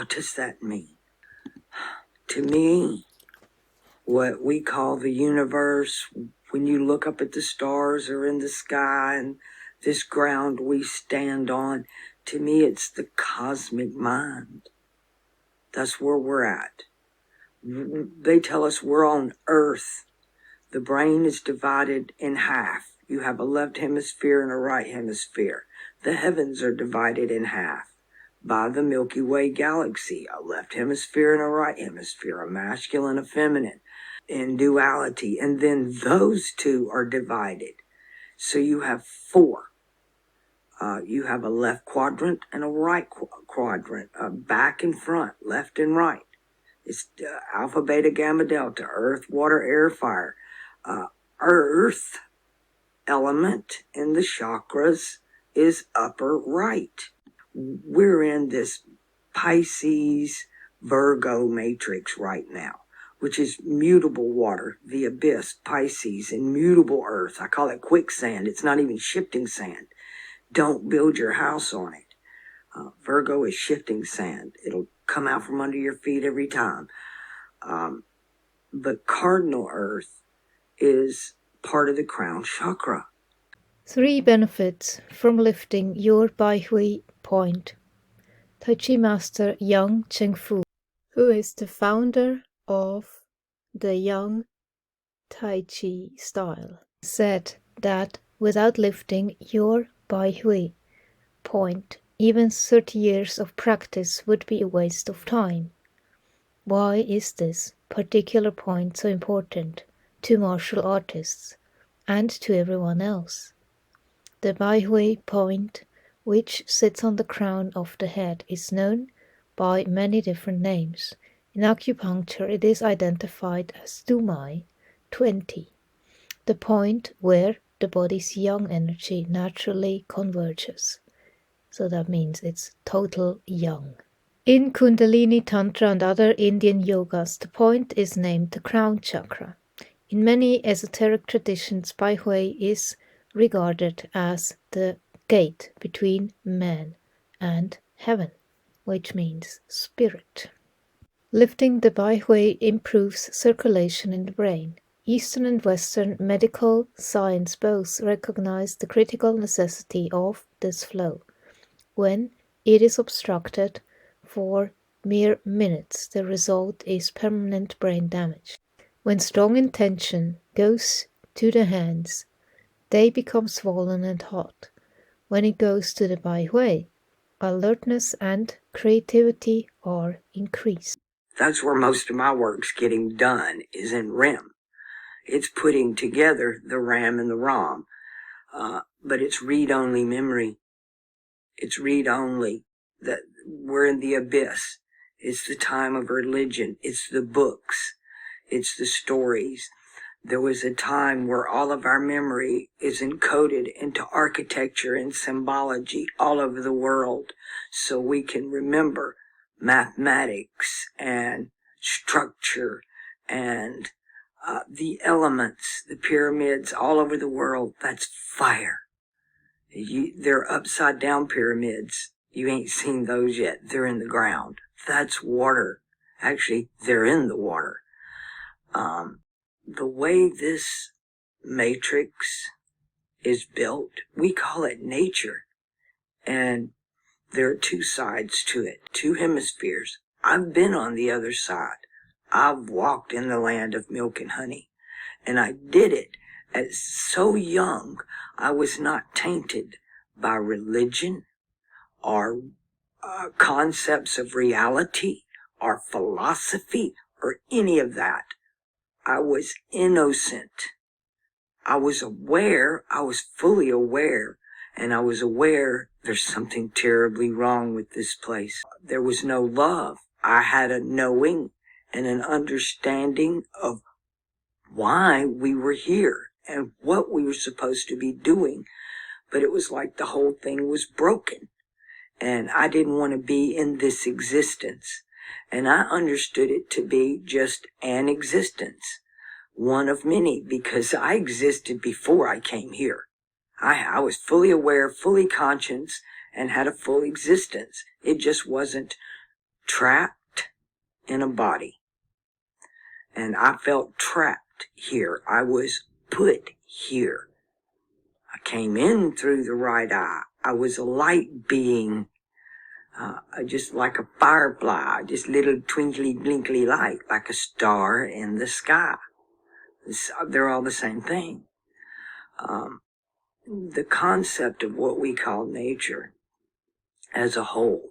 What does that mean? To me, what we call the universe, when you look up at the stars or in the sky and this ground we stand on, to me it's the cosmic mind. That's where we're at. They tell us we're on Earth. The brain is divided in half. You have a left hemisphere and a right hemisphere. The heavens are divided in half by the Milky Way galaxy, a left hemisphere and a right hemisphere, a masculine, a feminine, in duality. And then those two are divided. So you have four. You have a left quadrant and a right quadrant, back and front, left and right. It's alpha, beta, gamma, delta, earth, water, air, fire. Earth element in the chakras is upper right. We're in this Pisces Virgo matrix right now, which is mutable water, the abyss, Pisces, and mutable earth. I call it quicksand. It's not even shifting sand. Don't build your house on it. Virgo is shifting sand. It'll come out from under your feet every time. But cardinal earth is part of the crown chakra. 3 benefits from lifting your Baihui point. Tai Chi Master Yang Chengfu, who is the founder of the Yang Tai Chi style, said that without lifting your Baihui point, even 30 years of practice would be a waste of time. Why is this particular point so important to martial artists and to everyone else? The Baihui point, which sits on the crown of the head, is known by many different names. In acupuncture, it is identified as Dumai 20, the point where the body's yang energy naturally converges. So that means it's total yang. In Kundalini Tantra and other Indian yogas, the point is named the crown chakra. In many esoteric traditions, Baihui is regarded as the gate between man and heaven, which means spirit. Lifting the Baihui improves circulation in the brain. Eastern and Western medical science both recognize the critical necessity of this flow. When it is obstructed for mere minutes, the result is permanent brain damage. When strong intention goes to the hands, they become swollen and hot. When it goes to the Baihui, alertness and creativity are increased. That's where most of my work's getting done, is in REM. It's putting together the RAM and the ROM, but it's read-only memory. It's read-only. That we're in the abyss. It's the time of religion. It's the books. It's the stories. There was a time where all of our memory is encoded into architecture and symbology all over the world, so we can remember mathematics and structure and the elements, the pyramids all over the world. That's fire. They're upside down pyramids. You ain't seen those yet. They're in the ground. That's water. Actually, they're in the water. The way this matrix is built, we call it nature. And there are two sides to it, two hemispheres. I've been on the other side. I've walked in the land of milk and honey. And I did it as so young, I was not tainted by religion or concepts of reality or philosophy or any of that. I was innocent. I was aware, I was fully aware, and I was aware there's something terribly wrong with this place. There was no love. I had a knowing and an understanding of why we were here and what we were supposed to be doing, but it was like the whole thing was broken, and I didn't want to be in this existence. And I understood it to be just an existence, one of many, because I existed before I came here. I was fully aware, fully conscious, and had a full existence. It just wasn't trapped in a body. And I felt trapped here. I was put here. I came in through the right eye. I was a light being, just like a firefly, just little twinkly, blinkly light, like a star in the sky. They're all the same thing. The concept of what we call nature as a whole,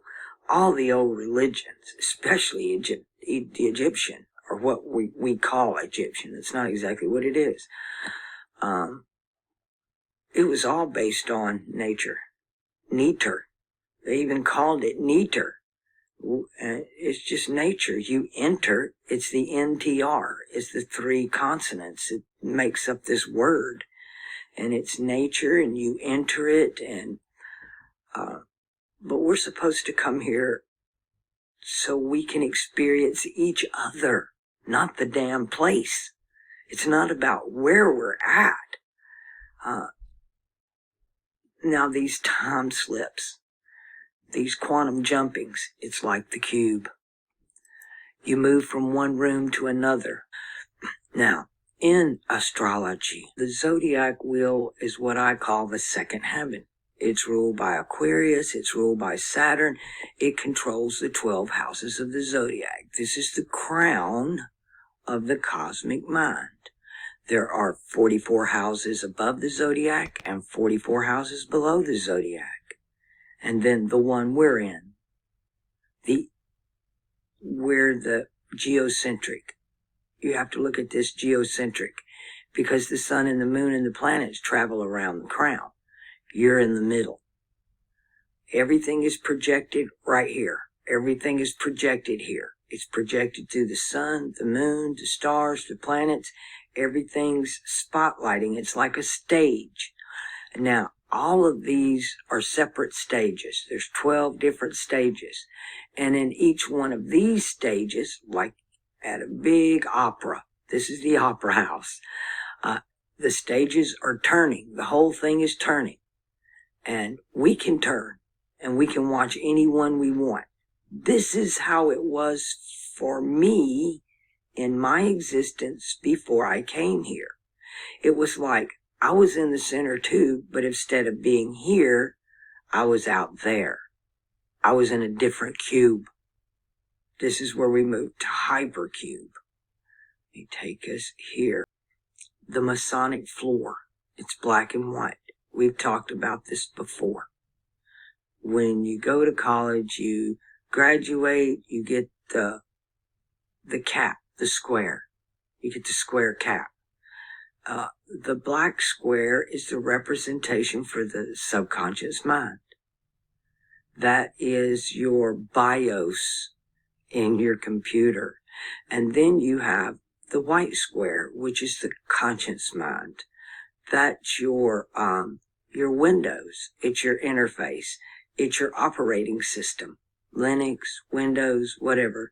all the old religions, especially the Egyptian, or what we call Egyptian, it's not exactly what it is. It was all based on nature. Neter. They even called it neter. It's just nature. You enter, it's the NTR. It's the 3 consonants. It makes up this word. And it's nature, and you enter it, and but we're supposed to come here so we can experience each other, not the damn place. It's not about where we're at. Now these time slips, these quantum jumpings, it's like the cube. You move from one room to another. Now, in astrology, the zodiac wheel is what I call the second heaven. It's ruled by Aquarius. It's ruled by Saturn. It controls the 12 houses of the zodiac. This is the crown of the cosmic mind. There are 44 houses above the zodiac and 44 houses below the zodiac. And then the one we're in, we're the geocentric. You have to look at this geocentric because the sun and the moon and the planets travel around the crown. You're in the middle. Everything is projected right here. Everything is projected here. It's projected through the sun, the moon, the stars, the planets. Everything's spotlighting. It's like a stage. Now, all of these are separate stages. There's 12 different stages. And in each one of these stages, like at a big opera, this is the opera house, the stages are turning. The whole thing is turning. And we can turn, and we can watch any one we want. This is how it was for me in my existence before I came here. It was like I was in the center too, but instead of being here, I was out there. I was in a different cube. This is where we moved to hypercube. They take us here. The Masonic floor. It's black and white. We've talked about this before. When you go to college, you graduate, you get the cap, the square. You get the square cap. The black square is the representation for the subconscious mind. That is your BIOS in your computer. And then you have the white square, which is the conscious mind. That's your Windows. It's your interface. It's your operating system. Linux, Windows, whatever.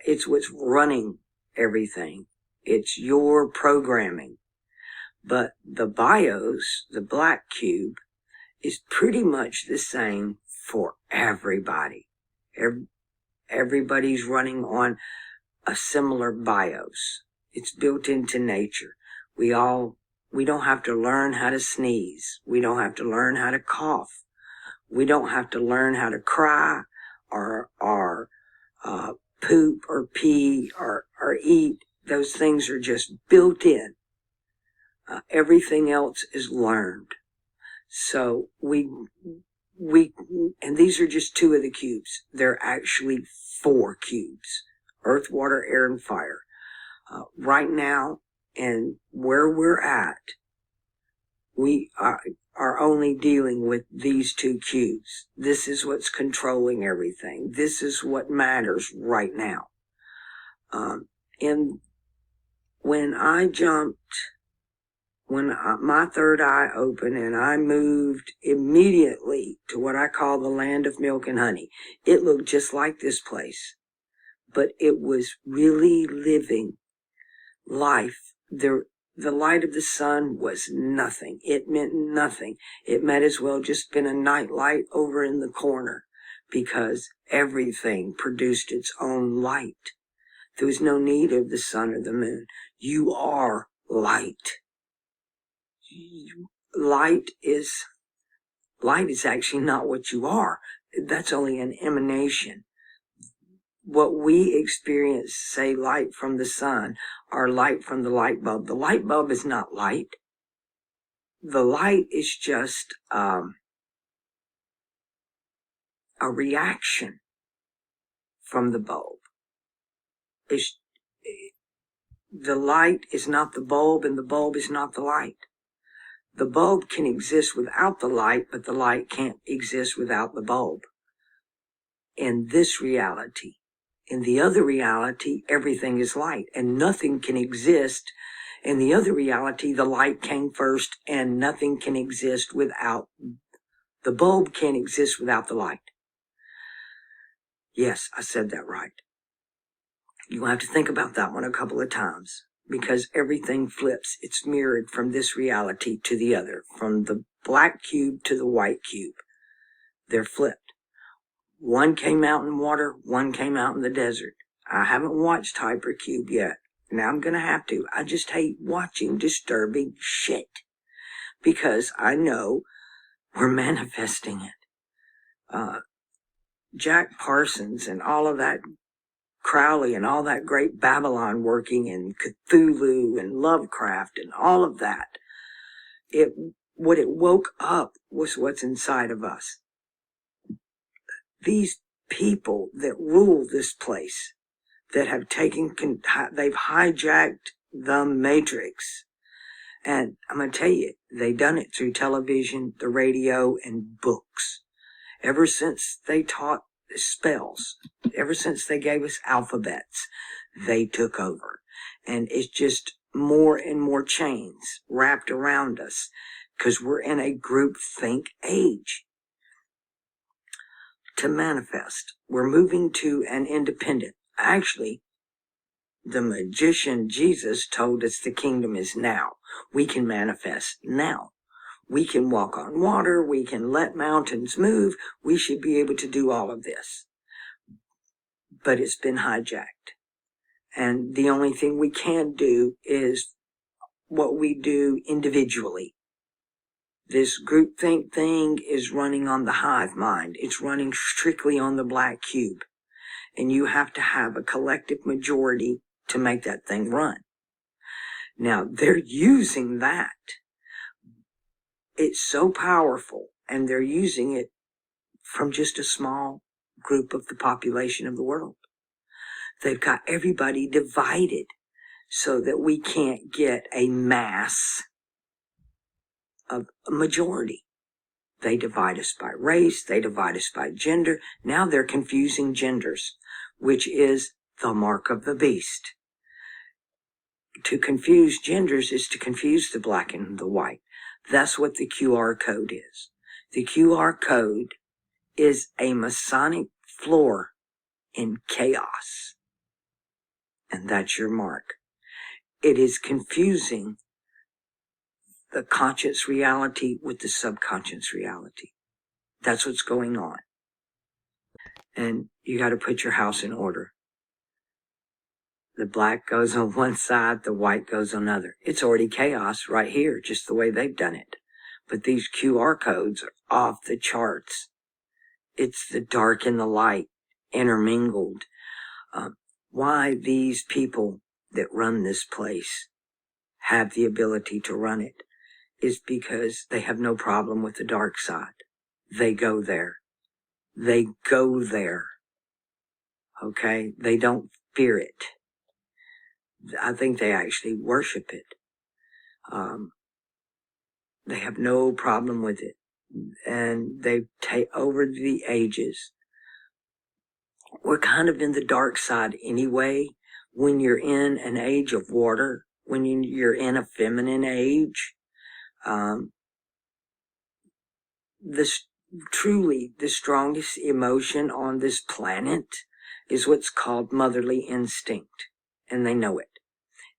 It's what's running everything. It's your programming. But the BIOS, the black cube, is pretty much the same for everybody. Everybody's running on a similar BIOS. It's built into nature. We don't have to learn how to sneeze. We don't have to learn how to cough. We don't have to learn how to cry or poop or pee or eat. Those things are just built in. Everything else is learned. So and these are just 2 of the cubes. They're actually 4 cubes. Earth, water, air, and fire. Right now, and where we're at, we are only dealing with these 2 cubes. This is what's controlling everything. This is what matters right now. When my third eye opened and I moved immediately to what I call the land of milk and honey, it looked just like this place, but it was really living life. The light of the sun was nothing. It meant nothing. It might as well just been a night light over in the corner because everything produced its own light. There was no need of the sun or the moon. You are light. Light is actually not what you are. That's only an emanation. What we experience, say light from the sun, or light from the light bulb. The light bulb is not light. The light is just a reaction from the bulb. The light is not the bulb, and the bulb is not the light. The bulb can exist without the light, but the light can't exist without the bulb. In this reality. In the other reality, everything is light, and nothing can exist. In the other reality, the light came first, and nothing can exist without, the bulb can't exist without the light. Yes, I said that right. You'll have to think about that one a couple of times, because everything flips. It's mirrored from this reality to the other, from the black cube to the white cube. They're flipped. One came out in water, one came out in the desert. I haven't watched Hypercube yet. Now I'm going to have to. I just hate watching disturbing shit, because I know we're manifesting it. Jack Parsons and all of that, Crowley and all that great Babylon working, and Cthulhu and Lovecraft and all of that. What it woke up was what's inside of us. These people that rule this place, that have they've hijacked the Matrix. And I'm going to tell you, they've done it through television, the radio, and books. Ever since they taught spells, ever since they gave us alphabets, they took over. And it's just more and more chains wrapped around us, because we're in a groupthink age. To manifest, we're moving to an independent. Actually, the magician Jesus told us the kingdom is now. We can manifest now. We can walk on water. We can let mountains move. We should be able to do all of this. But it's been hijacked. And the only thing we can do is what we do individually. This groupthink thing is running on the hive mind. It's running strictly on the black cube. And you have to have a collective majority to make that thing run. Now, they're using that. It's so powerful, and they're using it from just a small group of the population of the world. They've got everybody divided so that we can't get a mass of a majority. They divide us by race, they divide us by gender. Now they're confusing genders, which is the mark of the beast. To confuse genders is to confuse the black and the white. That's what the QR code is. The QR code is a Masonic floor in chaos. And that's your mark. It is confusing the conscious reality with the subconscious reality. That's what's going on. And you got to put your house in order. The black goes on one side, the white goes on another. It's already chaos right here, just the way they've done it. But these QR codes are off the charts. It's the dark and the light intermingled. Why these people that run this place have the ability to run it is because they have no problem with the dark side. They go there. They go there. Okay? They don't fear it. I think they actually worship it. They have no problem with it. And they take over the ages. We're kind of in the dark side anyway. When you're in an age of water, when you're in a feminine age, truly the strongest emotion on this planet is what's called motherly instinct. And they know it.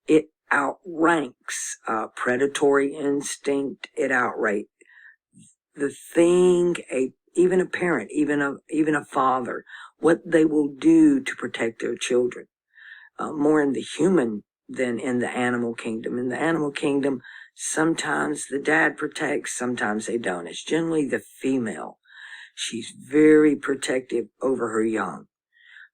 It outranks predatory instinct. It outranks the thing even a parent, even a father, what they will do to protect their children. More in the human than in the animal kingdom. In the animal kingdom, sometimes the dad protects, sometimes they don't. It's generally the female. She's very protective over her young.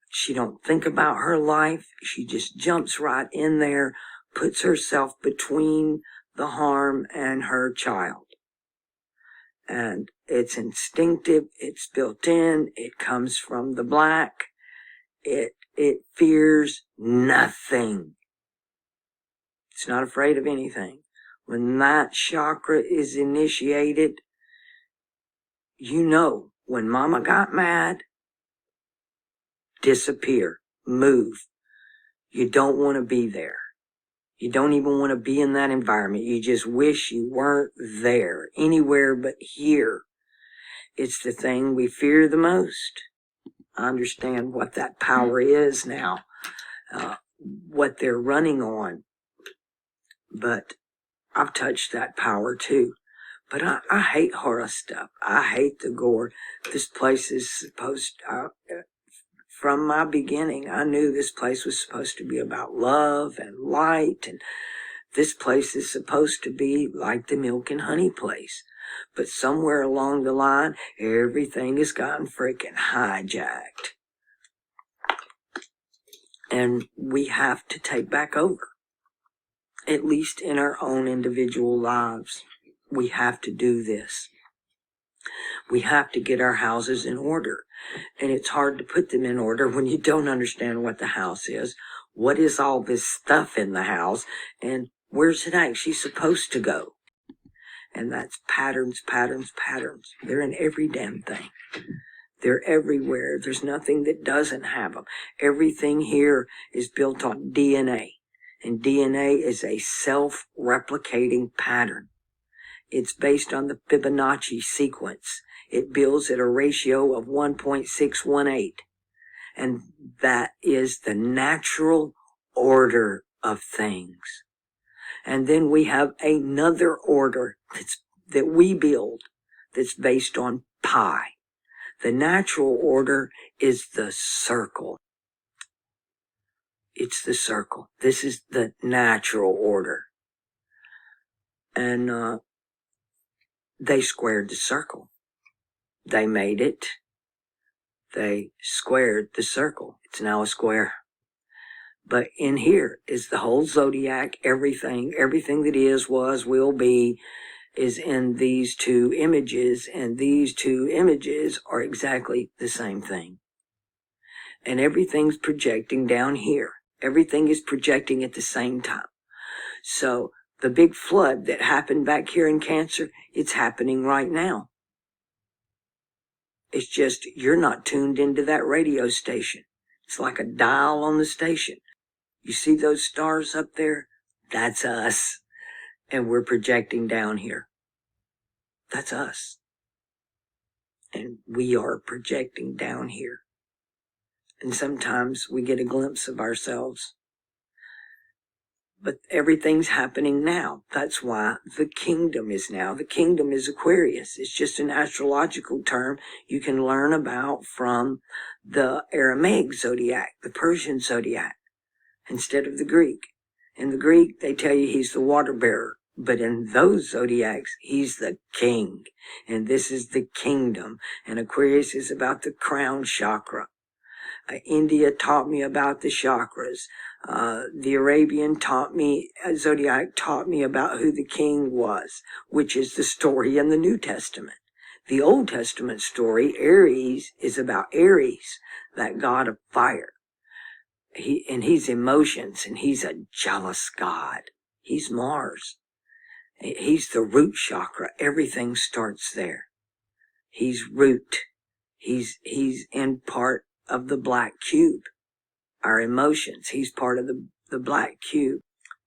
She don't think about her life. She just jumps right in there, puts herself between the harm and her child. And it's instinctive, it's built in, it comes from the black, it fears nothing. It's not afraid of anything. When that chakra is initiated, you know, when mama got mad, disappear, move. You don't want to be there. You don't even want to be in that environment. You just wish you weren't there, anywhere but here. It's the thing we fear the most. I understand what that power is now, what they're running on. But I've touched that power too. But I hate horror stuff. I hate the gore. This place is supposed from my beginning, I knew this place was supposed to be about love and light, and this place is supposed to be like the milk and honey place. But somewhere along the line, everything has gotten freaking hijacked. And we have to take back over. At least in our own individual lives. We have to do this. We have to get our houses in order. And it's hard to put them in order when you don't understand what the house is. What is all this stuff in the house? And where's it actually supposed to go? And that's patterns, patterns, patterns. They're in every damn thing. They're everywhere. There's nothing that doesn't have them. Everything here is built on DNA. And DNA is a self-replicating pattern. It's based on the Fibonacci sequence. It builds at a ratio of 1.618. And that is the natural order of things. And then we have another order that we build that's based on pi. The natural order is the circle. It's the circle. This is the natural order. And they squared the circle. They made it. They squared the circle. It's now a square. But in here is the whole zodiac, everything that is, was, will be, is in these two images, and these two images are exactly the same thing. And everything's projecting down here. Everything is projecting at the same time. So the big flood that happened back here in Cancer, it's happening right now. It's just you're not tuned into that radio station. It's like a dial on the station. You see those stars up there? That's us. And we're projecting down here. That's us. And we are projecting down here. And sometimes we get a glimpse of ourselves. But everything's happening now. That's why the kingdom is now. The kingdom is Aquarius. It's just an astrological term you can learn about from the Aramaic zodiac, the Persian zodiac, instead of the Greek. In the Greek, they tell you he's the water bearer. But in those zodiacs, he's the king. And this is the kingdom. And Aquarius is about the crown chakra. India taught me about the chakras. The Arabian zodiac taught me about who the king was, which is the story in the New Testament. The Old Testament story, Aries, is about Aries, that god of fire. He's emotions, and he's a jealous god. He's Mars. He's the root chakra. Everything starts there. He's root. He's in part of the black cube. Our emotions. He's part of the black cube.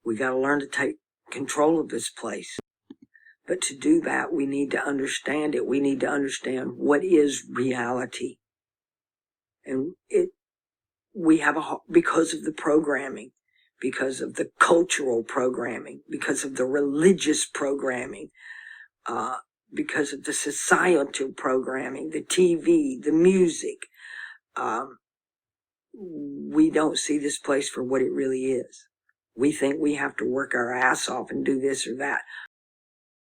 We got to learn to take control of this place. But to do that, we need to understand it. We need to understand what is reality. And we have because of the programming, because of the cultural programming, because of the religious programming, because of the societal programming, the TV, the music, we don't see this place for what it really is. We think we have to work our ass off and do this or that.